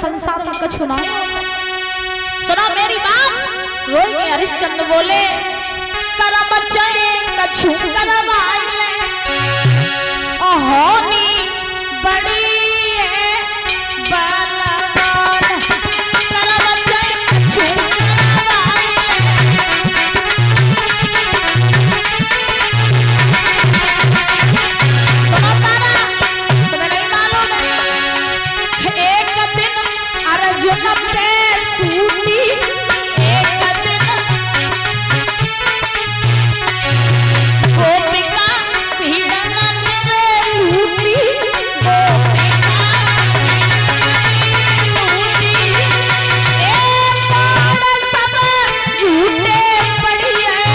संसार में कछु ना। सुना मेरी बात। रोई के हरिश्चंद्र बोले करम चले कछु करवाइले होनी बड़ी है बलवान करम चले कछु करवाइले। सुनो तारा तुम्हें नहीं मालूम है एक दिन अर्जुन पे टूटी एक दिन गोपिका भीड़न में लूटी गोपिका लूटी एक बाण सब झूठे पड़ी गए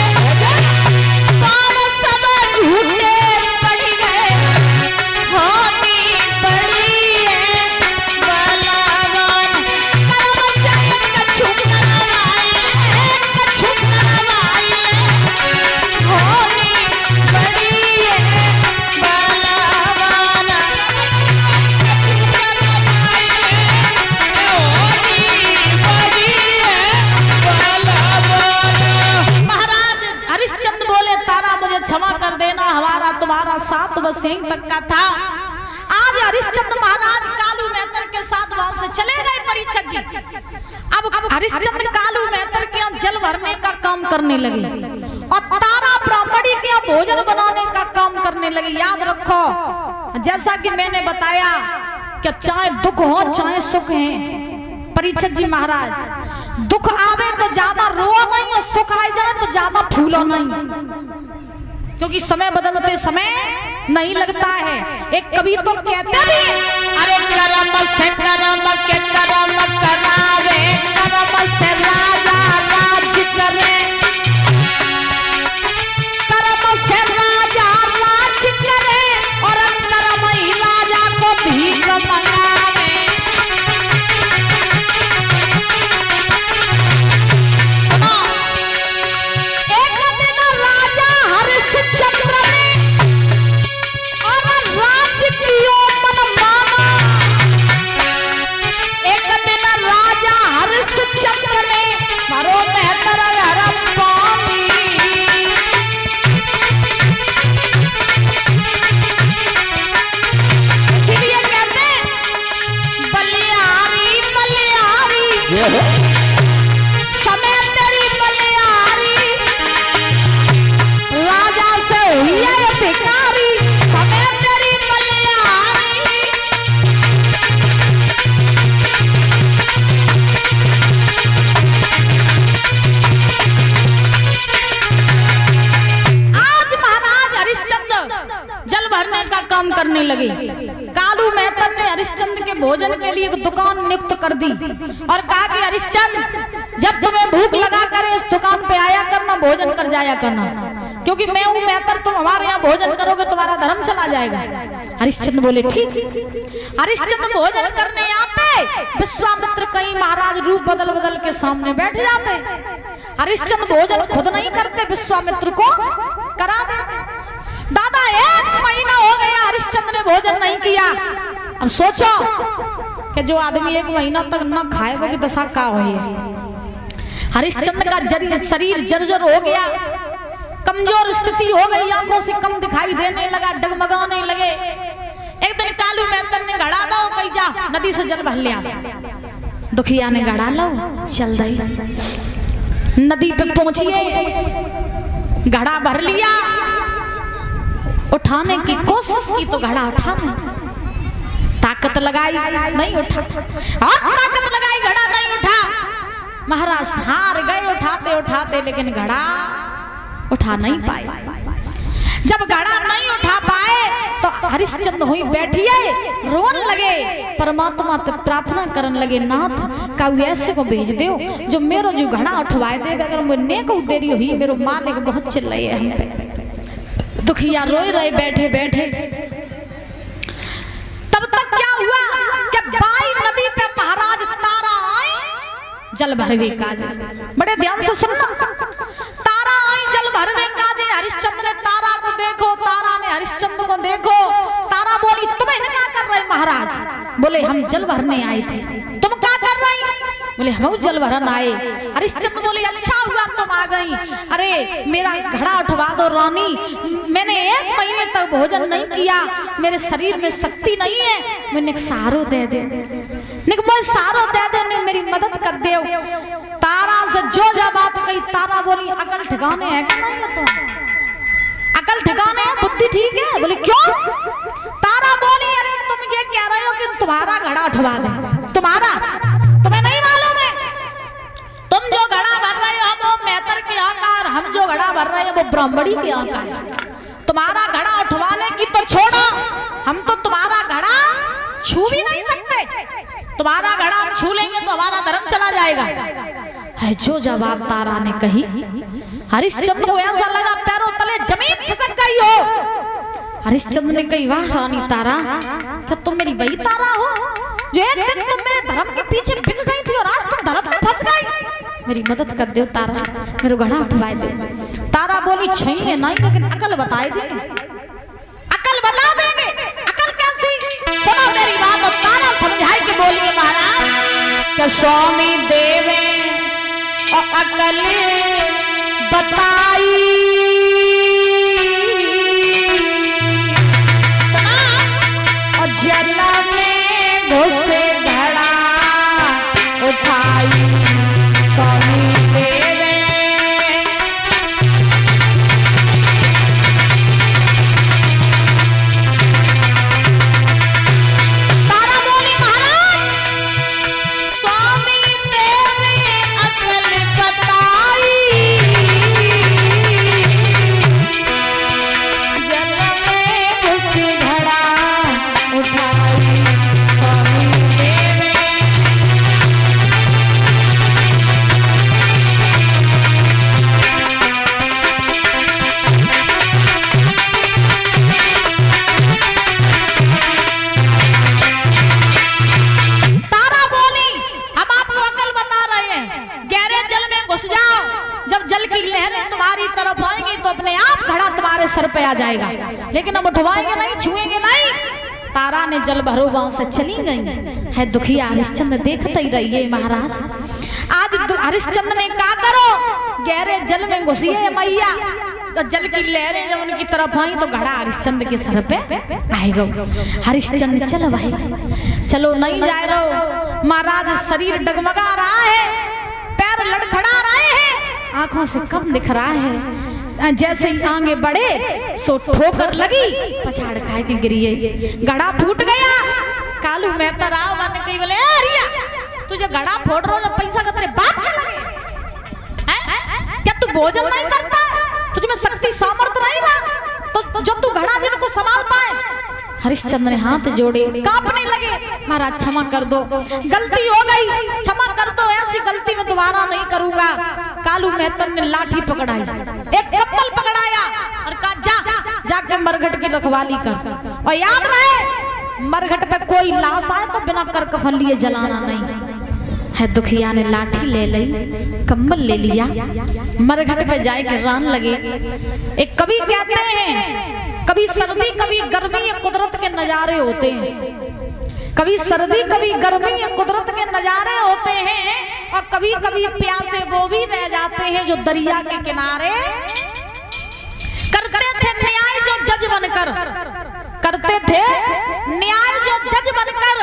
बाण सब झूठे पड़ी गए होनी बड़ी है बलवान करम चले कछु करवाइले कछु करवाइले होनी बड़ी है बलवान महाराज हरिश्चंद्र बोले तारा मुझे क्षमा कर देना, हमारा तुम्हारा साथ बस यहीं तक का था। आज हरिश्चंद्र महाराज कालू मेहतर के साथ वहां से चले गए परीक्षक जी। अब हरिश्चंद्र कालू मेहतर के यहाँ जल भरने का काम करने लगे और तारा ब्राह्मणी के यहाँ भोजन बनाने का काम करने लगे। याद रखो जैसा कि मैंने बताया कि चाहे दुख हो चाहे सुख है परीक्षक जी महाराज, दुख आवे तो ज्यादा रो नहीं और सुख आ जाए तो ज्यादा फूलो नहीं, क्योंकि समय बदलते समय नहीं लगता है। एक कवि तो कहते भी अरे करम से करम के करम करावे करम से राजा राज करे करम से राजा राज करे और करम ही राजा को भीख मंगावे। सुनो एक दिन राजा हरिश्चंद्र ने और राज कियो मन माना। एक दिन राजा हरिश्चंद्र ने मारो मेहतर हरम पानी। इसीलिए कहते बलियारी बलियारी समय तेरी बलियारी राजा से हुई है भिखारी समय तेरी बलियारी। आज महाराज हरिश्चंद्र जल भरने का काम करने लगे। कालू मेहतर ने हरिश्चंद्र के भोजन के लिए एक दुकान नियुक्त कर दी और कहा कि हरिश्चंद्र जब तुम्हें भूख लगा कर इस दुकान पे आया करना, भोजन कर जाया करना, क्योंकि मैं हूं मेहतर, तुम हमारे यहाँ भोजन करोगे तुम्हारा धर्म चला जाएगा। हरिश्चंद्र बोले ठीक। हरिश्चंद्र भोजन करने आते, विश्वामित्र कहीं महाराज रूप बदल बदल के सामने बैठ जाते। हरिश्चंद्र भोजन खुद नहीं करते, विश्वामित्र को करा देते। दादा 1 महीना हो गया हरिश्चंद्र ने भोजन नहीं किया। अब सोचो कि जो आदमी 1 महीना तक न खाए वो की दशा क्या हुई है। हरिश्चंद्र का शरीर जर्जर हो गया, कमजोर स्थिति हो गई, आंखों से कम दिखाई देने लगा, डगमगाने लगे। एक दिन कालू मेहतर ने घड़ा दो कही जा नदी से जल भर लिया। दुखिया ने घड़ा लो चल रही नदी पे पहुंचिए, घड़ा भर लिया, उठाने की कोशिश की तो घड़ा उठा नहीं, ताकत लगाई नहीं उठा, और ताकत लगाई घड़ा नहीं उठा। महाराज हार गए उठाते उठाते, लेकिन घड़ा उठा नहीं पाए। जब घड़ा नहीं उठा पाए तो हरिश्चंद्र हुई बैठिए रोन लगे, परमात्मा से प्रार्थना करने लगे, नाथ का ऐसे को भेज दो जो मेरो जो घड़ा उठवाए दे, अगर मुझे नेक देरी हुई मेरो मालिक बहुत चिल्लाए हम पे। दुखिया रोए रहे बैठे बैठे। तब तक क्या हुआ कि बाई नदी पे महाराज तारा आई जल भरवे काजे। बड़े ध्यान से सुनना, तारा आई जल भरवे काजे। हरिश्चंद्र ने तारा को देखो, तारा ने हरिश्चंद्र को देखो। तारा बोली तुम क्या कर रहे महाराज? बोले हम जल भरने आए थे। तुम बोले हम जल भरन आए। हरिश्चंद्र बोले अच्छा हुआ तुम आ गई, अरे मेरा घड़ा उठवा दो रानी, मैंने 1 महीने तक भोजन नहीं किया, मेरे शरीर में शक्ति नहीं है, मैंने सारो दे दे, मैं सारो दे दे, मेरी मदद कर दे। तारा से जो बात कही, तारा बोली अकल ठिकाने है क्या नहीं है, तुम अकल ठिकाने है, बुद्धि ठीक है? बोले क्यों? तारा बोली अरे तुम ये कह रहे हो कि तुम्हारा घड़ा उठवा दे, तुम्हारा, तुम्हें नहीं मालूम है, तुम जो घड़ा भर रहे हो वो मैतर के यहाँ का, और हम जो घड़ा भर रहे हैं वो ब्राह्मणी के यहाँ का है। तुम्हारा घड़ा उठवाने की तो छोड़ो, हम तो तुम्हारा घड़ा छू भी नहीं सकते, तुम्हारा घड़ा छू लेंगे तो हमारा धर्म चला जाएगा। है जो जवाब तारा ने कही, हरिश्चंद्र को ऐसा लगा पैरों तले जमीन खिसक गई हो। हरिश्चंद्र ने कही वाह रानी तारा, क्या तुम मेरी वही तारा हो जो एक दिन तुम मेरे धर्म के पीछे बिक गई थी और आज तुम धर्म में फंस गई? मेरी मदद कर दो तारा, मेरे घड़ा उठवाए दो। तारा बोली चाहिए नहीं, लेकिन अकल बताए देंगे, अकल बता देंगे। अकल कैसी? सुनो मेरी बात। और तारा समझाई के बोलिए महाराज कि स्वामी देवे और अकल बताई, सुना, और जल में घुसे घड़ा उठाई स्वामी देवे। तारा बोली महाराज स्वामी देवे अकल बताई, जल में घुसे घड़ा उठाई स्वामी देवे। तारा बोली हम आपको अकल बता रहे हैं, गहरे जल में घुस जाओ, जब जल की लहरें तुम्हारी तरफ आएंगी तो अपने आप घड़ा तुम्हारे सर पे आ जाएगा, लेकिन हम उठवाएंगे नहीं, छुएंगे नहीं। तारा ने जल भरो गांव से चली गई। है दुखिया हरिश्चंद्र देखते ही रहिए महाराज। आज हरिश्चंद्र ने कहा करो, गहरे जल में घुसिए मैया, तो जल की लहरें जब उनकी तरफ आई तो घड़ा हरिश्चंद्र के सर पे आएगा। हरिश्चंद्र चलो भाई चलो, नहीं जा रहो महाराज, शरीर डगमगा रहा है, पैर लड़खड़ा रहे हैं, आंखों से कम दिख रहा है। जैसे ही आगे बढ़े सो ठोकर लगी, पछाड़ खाए के गिरिए, घड़ा फूट गया। कालू मेहता राव बन कही बोले अरिया तुझे घड़ा फोड़ रहा जब पैसा का तेरे बाप के लगे है? क्या तू भोजन नहीं करता, तुझ में शक्ति सामर्थ्य नहीं रहा तो जो तू घड़ा जिनको संभाल पाए? हरिश्चंद्र ने हाथ जोड़े, कांपने लगे, महाराज क्षमा कर दो, गलती हो गई, क्षमा कर दो, ऐसी गलती मैं दोबारा नहीं करूंगा। कालू मेहतर ने लाठी पकड़ाई, एक कम्बल पकड़ाया और कहा जा जाके मरघट की रखवाली कर, और याद रहे मरघट पे कोई लाश आए तो बिना कर कफन लिए जलाना नहीं है। दुखिया ने लाठी ले ली, कम्बल ले लिया, मरघट पे जाए के रान लगे। एक कवि कहते हैं कभी सर्दी कभी गर्मी ये कुदरत के नजारे होते हैं, कभी सर्दी कभी गर्मी ये कुदरत के नजारे होते हैं, और कभी कभी प्यासे वो भी रह जाते हैं जो दरिया के किनारे करते थे न्याय जो जज बनकर, करते थे न्याय जो जज बनकर,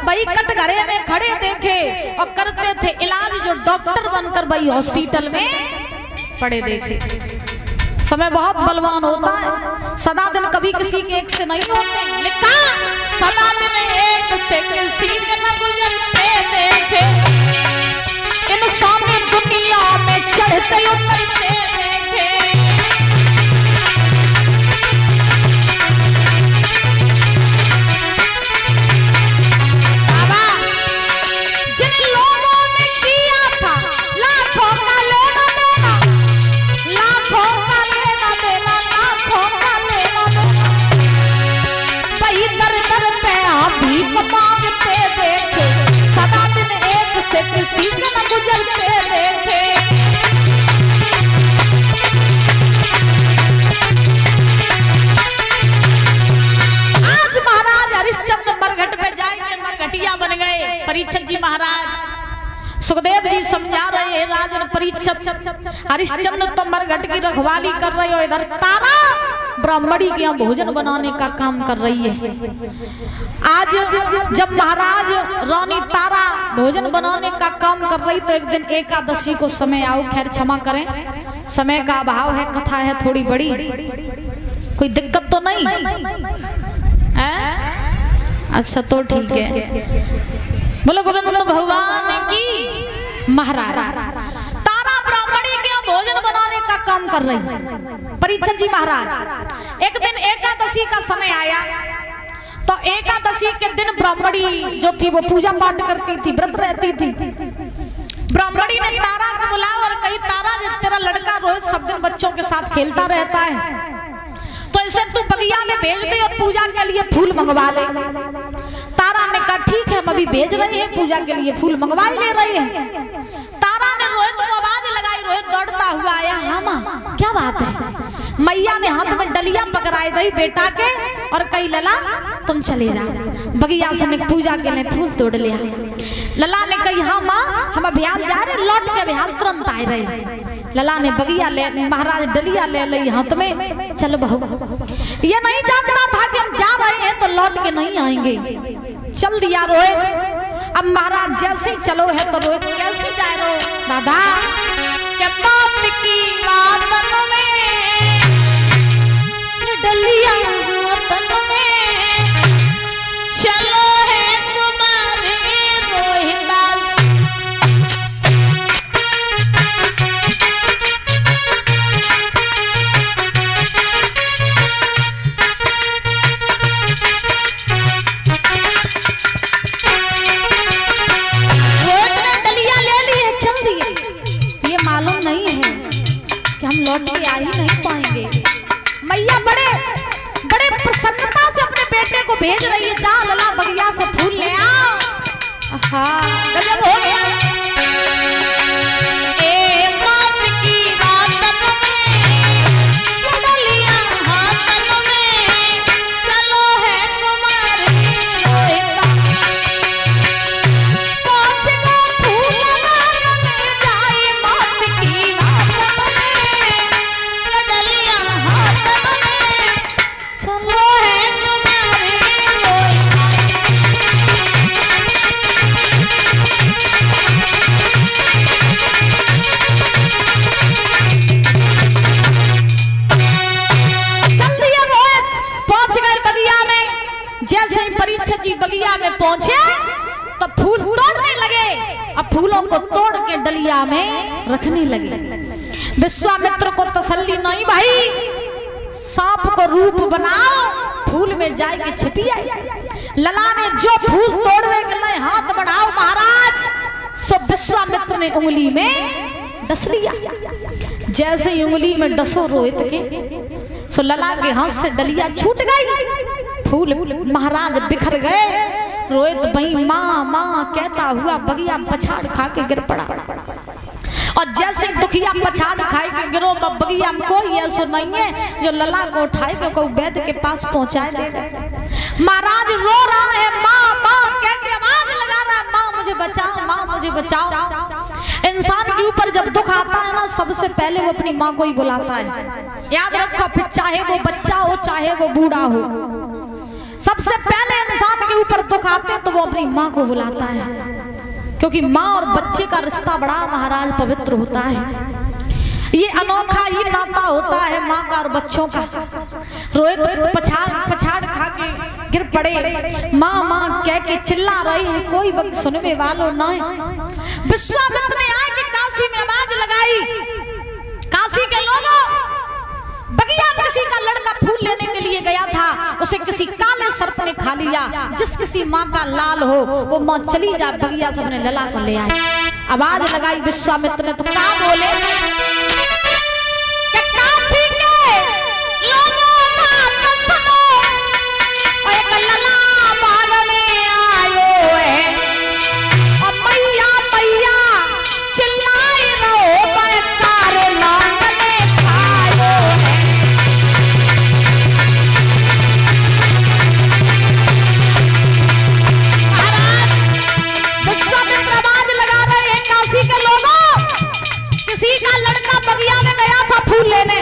भाई कटघरे में खड़े देखे, और करते थे इलाज जो डॉक्टर बनकर भाई हॉस्पिटल में पड़े देखे। समय बहुत बलवान होता है, सदा दिन कभी किसी के एक से नहीं होते। लिखा सदा दिन एक से किसी के न गुजरते देखे, इंसान दुनिया में चढ़ते उतरते देखे। बाबा जिन लोगों ने किया था लाखों का लेना देना, लाखों का लेना देना, लाखों का लेना देना, वही दर दर पे आप भी मांगते देखे, सदा दिन एक से किसी के न गुजरते देखे। आज महाराज हरिश्चंद्र मरघट पे जाएंगे, मरघटिया बन गए। परीक्षित जी महाराज सुखदेव जी समझा रहे हैं राजन परीक्षित, हरिश्चंद्र तो मरघट की रखवाली कर रहे हो, इधर तारा ब्राह्मणी के यहाँ भोजन बनाने का काम कर रही है। आज जब महाराज रानी तारा भोजन बनाने का काम कर रही तो एक दिन एकादशी को समय आओ, खैर क्षमा करें समय का अभाव है, कथा है थोड़ी बड़ी, कोई दिक्कत तो नहीं है? अच्छा तो ठीक है। बोलो गोविंद भगवान की। महाराज तारा ब्राह्मणी के यहाँ भोजन बनाने का काम कर रही परीक्षित जी महाराज। एक दिन एकादशी का समय आया तो एकादशी के दिन ब्राह्मणी जो थी वो पूजा पाठ करती थी, व्रत रहती थी। ब्राह्मणी ने तारा को बुलाया और कही तारा तेरा लड़का रोज सब दिन बच्चों के साथ खेलता रहता है, तो इसे तू बगिया में भेज दे और पूजा के लिए फूल मंगवा ले। तारा ने कहा ठीक है, हम अभी भेज रहे हैं, पूजा के लिए फूल मंगवा ही ले रहे हैं। तारा ने रोहित को आवाज लगाई, रोहित दौड़ता हुआ आया। हाँ माँ क्या बात है? मैया ने हाथ में डलिया पकड़ाई दी बेटा के और कही लला तुम चले जाओ। बगिया से ने पूजा के लिए फूल तोड़ लिया। लला ने कही हाँ माँ हम अभियाल जा रहे, लौट के अभियाल तुरंत आए रहे। लला ने बगिया ले, महाराज डलिया ले ली हाथ में। चल बहू, ये नहीं जानता था कि हम जा रहे हैं तो लौट के नहीं आएंगे। चल दिया रोहित। अब महाराज जैसे ही चलो है तो रोहित कैसे जाए रो दादा के बाप की बात में डलिया में चलो है तुम्हारे रोहिदास। लौट के आ ही नहीं पाएंगे। मैया बड़े बड़े प्रसन्नता से अपने बेटे को भेज रही है, जा लला बगिया से फूल ले आओ। हाँ गजब हो गया। बगिया में पहुंचे तो फूल तोड़ने लगे, अब फूलों को तोड़ के डलिया में रखने लगे। विश्वामित्र को तसल्ली नहीं भाई, सांप को रूप बनाओ, फूल में जाए के छिपी आई। लला ने जो फूल तोड़वे के लिए हाथ बढ़ाओ महाराज, सो विश्वामित्र ने उंगली में डस लिया। जैसे ही उंगली में डसो रोहित के, सो लला के हाथ से डलिया छूट गई, फूल महाराज बिखर गए। रोहित भाई माँ माँ कहता हुआ बगिया पछाड़ खा के गिर पड़ा। और जैसे दुखिया पछाड़ खाए के गिरो, बगिया में कोई ऐसा नहीं है जो लला को उठाए के कोई वैद्य के पास पहुंचाए देगा। महाराज रो रहा है माँ माँ कह के आवाज लगा रहा है, माँ मुझे बचाओ, माँ मुझे बचाओ। इंसान के ऊपर जब दुख आता है ना, सबसे पहले वो अपनी माँ को ही बुलाता है। याद रखो, फिर चाहे वो बच्चा हो चाहे वो बूढ़ा हो, सबसे पहले इंसान के ऊपर दुख आते तो वो अपनी माँ को बुलाता है, क्योंकि माँ और बच्चे का रिश्ता बड़ा महाराज पवित्र होता है। ये अनोखा ही नाता होता है माँ का और बच्चों का। रोहित पछाड़ खा के गिर पड़े, माँ माँ कह के चिल्ला रही है, कोई वक्त सुनने वालों न है। विश्वामित्र ने आके काशी में आवाज लगाई, काशी के लोगों, बगिया में किसी का लड़का फूल लेने के लिए गया था, उसे किसी काले सर्प ने खा लिया। जिस किसी माँ का लाल हो वो माँ चली जा बगिया से अपने लला को ले आए। आवाज लगाई विश्वामित्र ने तो क्या बोले, काशी के लोगों बात सुनो, एक लला बाग में आयो है, और मैया मैया चिल्लाई रहो, पैकार लांग ने खायो है। विश्वामित्र आवाज लगा रहे हैं, लेने,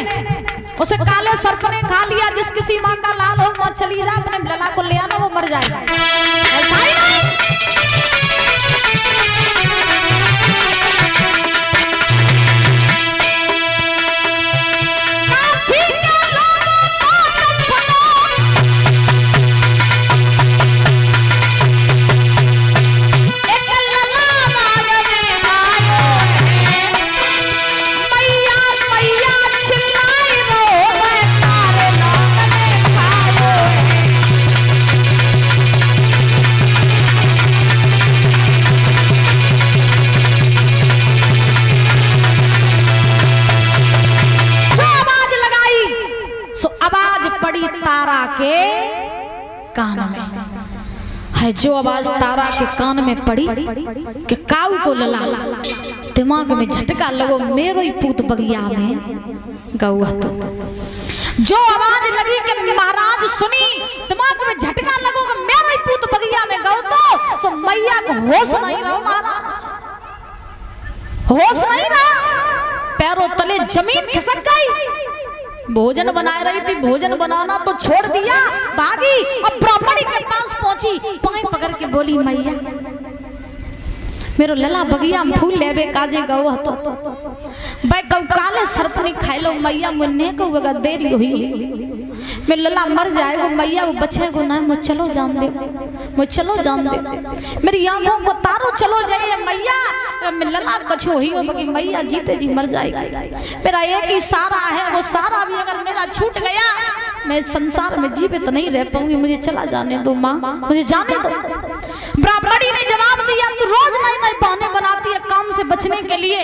उसे काले सर्प ने खा लिया। जिस किसी माँ का लाल हो मत चली जा, अपने लला को ले आना, वो मर जाएगा। ऐसा ही नहीं। तारा के कान में है, जो आवाज तारा के कान में पड़ी कि काऊ को लला दिमाग में झटका लगो, मेरो ही पूत बगिया में गौआ। तो जो आवाज लगी कि महाराज सुनी, दिमाग में झटका लगो कि मेरो ही पूत बगिया में गौ, तो सो मैया को होश नहीं रहो महाराज, होश नहीं रहा। पैरों तले जमीन खिसक गई। भोजन बना रही थी, भोजन बनाना तो छोड़ दिया, भागी। अब ब्राह्मणी के पास पहुंची, पाए पकड़ के बोली, मैया मेरो लला बगिया में फूल लेबे काजे गौ तो भाई गौ काले सर्प ने खाइलो। मैया मुन्ने को वगा देरी हुई, मेरे लला मर जाएगो मैया, वो बचेगो ना, मुझ चलो जान दे, मुझ चलो जान दे, मेरी आंखों को तारो चलो जाइए मैया, मेरे लला कछो ही हो बगी मैया जीते जी मर जाएगी। मेरा एक ही सारा है, वो सारा भी अगर मेरा छूट गया, मैं संसार में जीवित नहीं रह पाऊंगी, मुझे चला जाने दो माँ, मुझे जाने दो। ब्राह्मणी ने जवाब दिया, तू रोज नए नए बहाने बनाती है काम से बचने के लिए,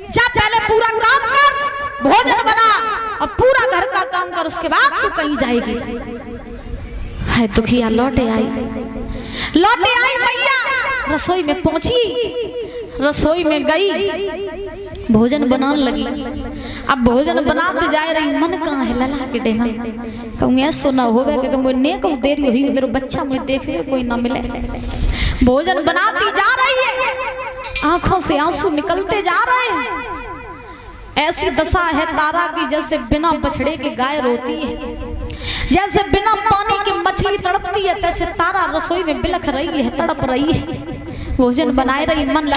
जा पहले पूरा काम कर, भोजन बना और पूरा घर का काम कर, उसके बाद तू कहीं जाएगी। है दुखिया लौटे आई मैया, रसोई में पहुंची, रसोई में गई, भोजन बनाने लगी। अब भोजन बनाते जा रही, मन कहाँ है लला के डेगा, कहूँ ऐसो ना होवे कि मुझे ने कहूँ देरी हुई, मेरे बच्चा मुझे देखने कोई ना मिले। भोजन बनाती जा रही है, आंखों से आंसू निकलते जा रहे हैं। ऐसी दशा है तारा की जैसे बिना बछड़े के गाय रोती है, जैसे बिना पानी की मछली तड़पती है, तैसे तारा रसोई में बिलख रही है, तड़प रही है। भोजन बनाए रही, मन